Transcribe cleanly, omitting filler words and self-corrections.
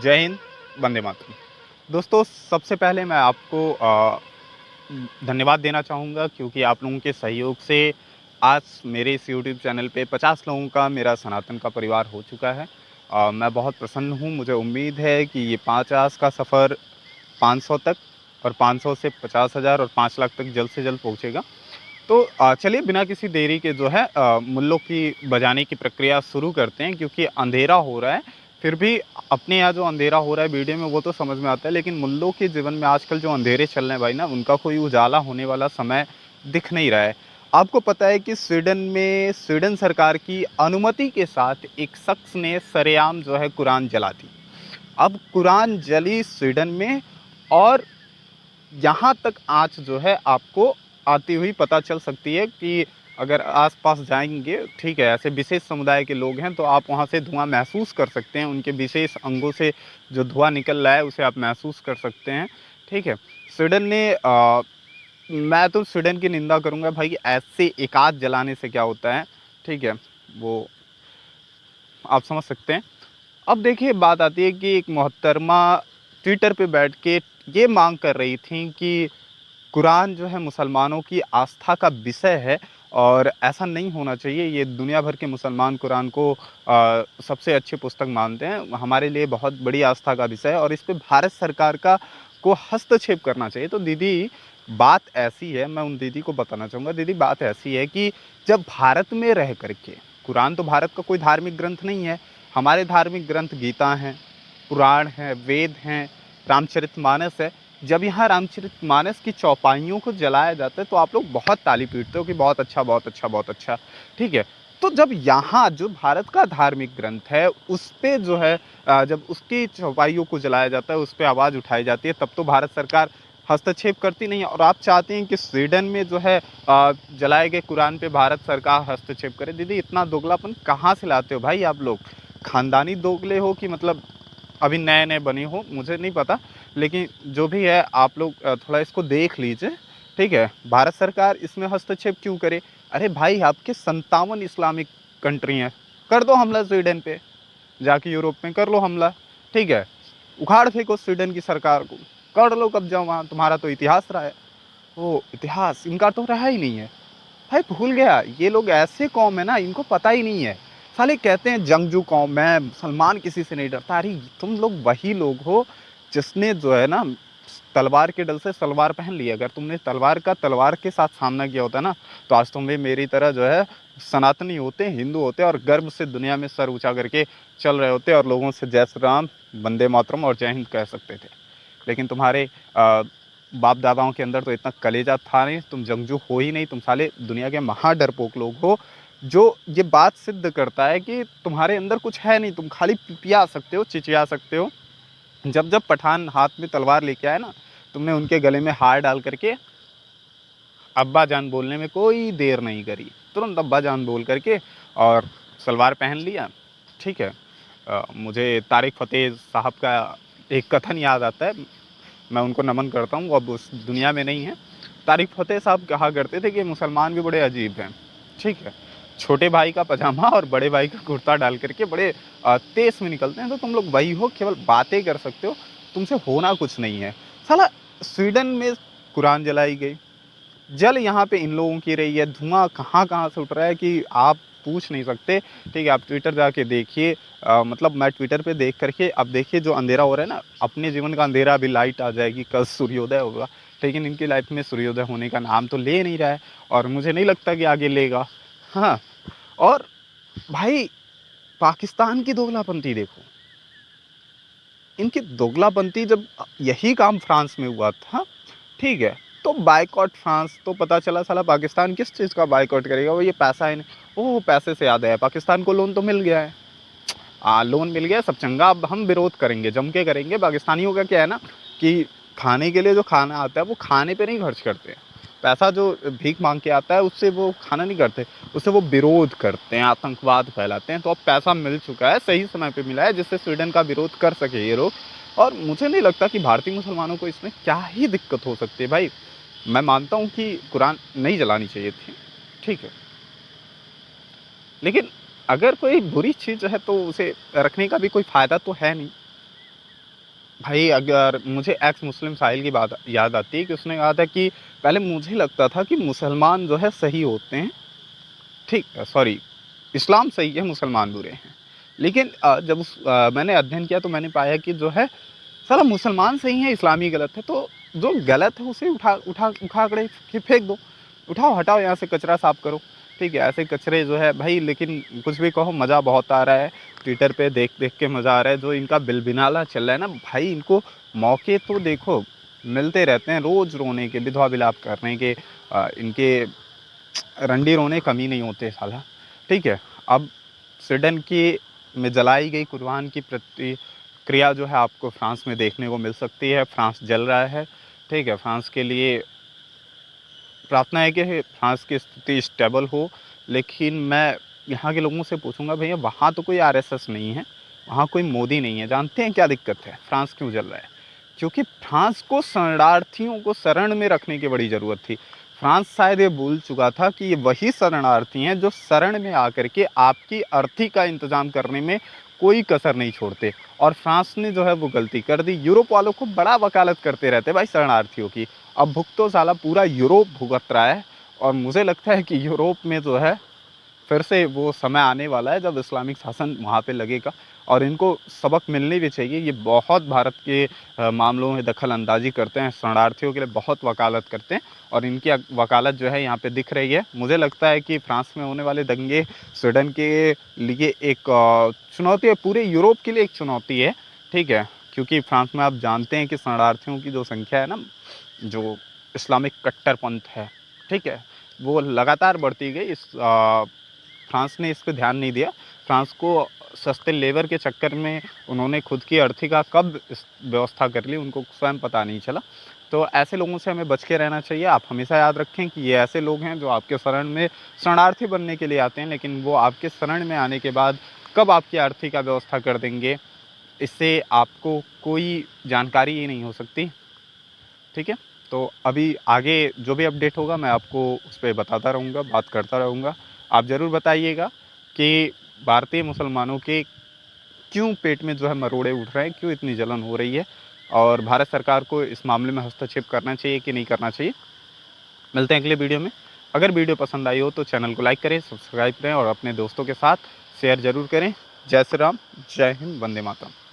जय हिंद, वंदे मातरम। दोस्तों, सबसे पहले मैं आपको धन्यवाद देना चाहूँगा क्योंकि आप लोगों के सहयोग से आज मेरे इस यूट्यूब चैनल पे 50 लोगों का मेरा सनातन का परिवार हो चुका है। मैं बहुत प्रसन्न हूँ। मुझे उम्मीद है कि ये 50 का सफ़र 500 तक और 500 से 50,000 और 5 लाख तक जल्द से जल्द पहुँचेगा। तो चलिए बिना किसी देरी के जो है मुल्लों की बजाने की प्रक्रिया शुरू करते हैं क्योंकि अंधेरा हो रहा है। फिर भी अपने यहाँ जो अंधेरा हो रहा है वीडियो में वो तो समझ में आता है, लेकिन मुल्लों के जीवन में आजकल जो अंधेरे चल रहे हैं भाई ना, उनका कोई उजाला होने वाला समय दिख नहीं रहा है। आपको पता है कि स्वीडन में स्वीडन सरकार की अनुमति के साथ एक शख्स ने सरेआम जो है कुरान जला दी। अब कुरान जली स्वीडन में, और यहाँ तक आँच जो है आपको आती हुई पता चल सकती है कि अगर आस-पास जाएँगे, ठीक है, ऐसे विशेष समुदाय के लोग हैं तो आप वहाँ से धुआँ महसूस कर सकते हैं। उनके विशेष अंगों से जो धुआँ निकल रहा है उसे आप महसूस कर सकते हैं, ठीक है। स्वीडन ने मैं तो स्वीडन की निंदा करूँगा भाई, ऐसे एकाध जलाने से क्या होता है, ठीक है, वो आप समझ सकते हैं। अब देखिए बात आती है कि एक मोहतरमा ट्विटर पे बैठ के ये मांग कर रही थी कि कुरान जो है मुसलमानों की आस्था का विषय है और ऐसा नहीं होना चाहिए। ये दुनिया भर के मुसलमान कुरान को सबसे अच्छी पुस्तक मानते हैं। हमारे लिए बहुत बड़ी आस्था का विषय है और इस पे भारत सरकार का को हस्तक्षेप करना चाहिए। तो दीदी, बात ऐसी है, मैं उन दीदी को बताना चाहूँगा, दीदी बात ऐसी है कि जब भारत में रह कर के, कुरान तो भारत का कोई धार्मिक ग्रंथ नहीं है। हमारे धार्मिक ग्रंथ गीता हैं, पुराण हैं, वेद हैं, रामचरितमानस है। जब यहाँ रामचरितमानस की चौपाइयों को जलाया जाता है तो आप लोग बहुत ताली पीटते हो कि बहुत अच्छा, बहुत अच्छा, बहुत अच्छा, ठीक है। तो जब यहाँ जो भारत का धार्मिक ग्रंथ है उस पे जो है जब उसकी चौपाइयों को जलाया जाता है, उस पे आवाज़ उठाई जाती है, तब तो भारत सरकार हस्तक्षेप करती नहीं है। और आप चाहते हैं कि स्वीडन में जो है जलाए गए कुरान पे भारत सरकार हस्तक्षेप करे। दीदी, इतना दोगलापन कहाँ से लाते हो भाई आप लोग? खानदानी दोगले हो कि मतलब अभी नए नए बने हो, मुझे नहीं पता, लेकिन जो भी है आप लोग थोड़ा इसको देख लीजिए, ठीक है। भारत सरकार इसमें हस्तक्षेप क्यों करे? अरे भाई, आपके 57 इस्लामिक कंट्री हैं, कर दो हमला स्वीडन पे, जाके यूरोप में कर लो हमला, ठीक है। उखाड़ फेंको स्वीडन की सरकार को, कर लो कब्जा वहाँ, तुम्हारा तो इतिहास रहा है। वो इतिहास इनका तो रहा ही नहीं है भाई, भूल गया। ये लोग ऐसे कौम है ना, इनको पता ही नहीं है। साले कहते हैं जंगजू कौम है, मुसलमान किसी से नहीं डरता। अरे तुम लोग वही लोग हो जिसने जो है ना तलवार के डल से सलवार पहन ली। अगर तुमने तलवार का तलवार के साथ सामना किया होता ना, तो आज तुम भी मेरी तरह जो है सनातनी होते, हिंदू होते और गर्व से दुनिया में सर ऊंचा करके चल रहे होते और लोगों से जय श्री राम, वंदे मातरम और जय हिंद कह सकते थे। लेकिन तुम्हारे बाप दादाओं के अंदर तो इतना कलेजा था नहीं, तुम जंगजू हो ही नहीं। तुम साले दुनिया के महा डरपोक लोग हो, जो ये बात सिद्ध करता है कि तुम्हारे अंदर कुछ है नहीं। तुम खाली पिपिया सकते हो, चिचिया सकते हो। जब जब पठान हाथ में तलवार लेके आए ना, तुमने उनके गले में हार डाल करके अब्बा जान बोलने में कोई देर नहीं करी, तुरंत अब्बा जान बोल करके और सलवार पहन लिया, ठीक है। मुझे तारिक फ़तेह साहब का एक कथन याद आता है, मैं उनको नमन करता हूँ, वो अब उस दुनिया में नहीं है। तारिक फ़तेह साहब कहा करते थे कि मुसलमान भी बड़े अजीब हैं, ठीक है। छोटे भाई का पजामा और बड़े भाई का कुर्ता डाल करके बड़े तेज़ में निकलते हैं। तो तुम लोग वही हो, केवल बातें कर सकते हो, तुमसे होना कुछ नहीं है। साला स्वीडन में कुरान जलाई गई, जल यहाँ पे इन लोगों की रही है, धुआं कहाँ कहाँ से उठ रहा है कि आप पूछ नहीं सकते, ठीक है। आप ट्विटर जाके देखिए, मतलब मैं ट्विटर पे देख करके, अब देखिए जो अंधेरा हो रहा है ना, अपने जीवन का अंधेरा, अभी लाइट आ जाएगी, कल सूर्योदय होगा, लेकिन इनकी लाइफ में सूर्योदय होने का नाम तो ले नहीं रहा है और मुझे नहीं लगता कि आगे लेगा। हाँ, और भाई पाकिस्तान की दोगलापंती देखो, इनकी दोगलापंती। जब यही काम फ्रांस में हुआ था, ठीक है, तो बायकॉट फ्रांस, तो पता चला साला पाकिस्तान किस चीज़ का बायकॉट करेगा, वो ये पैसा है नहीं। ओह, पैसे से याद है, पाकिस्तान को लोन तो मिल गया है। लोन मिल गया, सब चंगा, अब हम विरोध करेंगे, जम के करेंगे। पाकिस्तानियों का क्या है ना कि खाने के लिए जो खाना आता है वो खाने पे नहीं खर्च करते, पैसा जो भीख मांग के आता है उससे वो खाना नहीं करते, उससे वो विरोध करते हैं, आतंकवाद फैलाते हैं। तो अब पैसा मिल चुका है, सही समय पे मिला है, जिससे स्वीडन का विरोध कर सके ये लोग। और मुझे नहीं लगता कि भारतीय मुसलमानों को इसमें क्या ही दिक्कत हो सकती है भाई। मैं मानता हूँ कि कुरान नहीं जलानी चाहिए थी, ठीक है, लेकिन अगर कोई बुरी चीज़ है तो उसे रखने का भी कोई फ़ायदा तो है नहीं। भाई अगर मुझे एक्स मुस्लिम साहिल की बात याद आती है कि उसने कहा था कि पहले मुझे लगता था कि मुसलमान जो है सही होते हैं, ठीक है, सॉरी, इस्लाम सही है, मुसलमान बुरे हैं। लेकिन जब मैंने अध्ययन किया तो मैंने पाया कि जो है साला मुसलमान सही है, इस्लामी गलत है। तो जो गलत है उसे उठा उठा उखाड़े के फेंक दो, उठाओ हटाओ यहाँ से, कचरा साफ करो, ठीक है। ऐसे कचरे जो है भाई, लेकिन कुछ भी कहो मज़ा बहुत आ रहा है, ट्विटर पे देख देख के मज़ा आ रहा है। जो इनका बिलबिनाला चल रहा है ना भाई, इनको मौके तो देखो मिलते रहते हैं रोज़ रोने के, विधवा विलाप करने के, इनके रंडी रोने कमी नहीं होते साला, ठीक है। अब स्वीडन की में जलाई गई कुर्बान की प्रतिक्रिया जो है आपको फ्रांस में देखने को मिल सकती है। फ्रांस जल रहा है, ठीक है। फ्रांस के लिए प्रार्थना है कि फ्रांस की स्थिति स्टेबल हो। लेकिन मैं यहाँ के लोगों से पूछूंगा, भैया वहाँ तो कोई आरएसएस नहीं है, वहाँ कोई मोदी नहीं है, जानते हैं क्या दिक्कत है, फ्रांस क्यों जल रहा है? क्योंकि फ्रांस को शरणार्थियों को शरण में रखने की बड़ी ज़रूरत थी। फ्रांस शायद ये भूल चुका था कि ये वही शरणार्थी हैं जो शरण में आकर के आपकी अर्थी का इंतज़ाम करने में कोई कसर नहीं छोड़ते। और फ्रांस ने जो है वो गलती कर दी। यूरोप वालों को बड़ा वकालत करते रहते भाई शरणार्थियों की। अब भुगतो साला पूरा यूरोप भुगत रहा है। और मुझे लगता है कि यूरोप में जो है फिर से वो समय आने वाला है जब इस्लामिक शासन वहाँ पे लगेगा, और इनको सबक मिलनी भी चाहिए। ये बहुत भारत के मामलों में दखल अंदाजी करते हैं, शरणार्थियों के लिए बहुत वकालत करते हैं, और इनकी वकालत जो है यहाँ पे दिख रही है। मुझे लगता है कि फ्रांस में होने वाले दंगे स्वीडन के लिए एक चुनौती है, पूरे यूरोप के लिए एक चुनौती है, ठीक है। क्योंकि फ्रांस में आप जानते हैं कि शरणार्थियों की जो संख्या है ना, जो इस्लामिक कट्टरपंथ है, ठीक है, वो लगातार बढ़ती गई। फ्रांस ने इस पे ध्यान नहीं दिया। फ्रांस को सस्ते लेबर के चक्कर में उन्होंने खुद की अर्थी का कब व्यवस्था कर ली, उनको स्वयं पता नहीं चला। तो ऐसे लोगों से हमें बच के रहना चाहिए। आप हमेशा याद रखें कि ये ऐसे लोग हैं जो आपके शरण में शरणार्थी बनने के लिए आते हैं, लेकिन वो आपके शरण में आने के बाद कब आपकी अर्थी का व्यवस्था कर देंगे, इससे आपको कोई जानकारी ही नहीं हो सकती, ठीक है। तो अभी आगे जो भी अपडेट होगा मैं आपको उस पर बताता रहूँगा, बात करता रहूँगा। आप ज़रूर बताइएगा कि भारतीय मुसलमानों के क्यों पेट में जो है मरोड़े उठ रहे हैं, क्यों इतनी जलन हो रही है, और भारत सरकार को इस मामले में हस्तक्षेप करना चाहिए कि नहीं करना चाहिए। मिलते हैं अगले वीडियो में। अगर वीडियो पसंद आई हो तो चैनल को लाइक करें, सब्सक्राइब करें और अपने दोस्तों के साथ शेयर ज़रूर करें। जय श्री राम, जय हिंद, वंदे मातरम।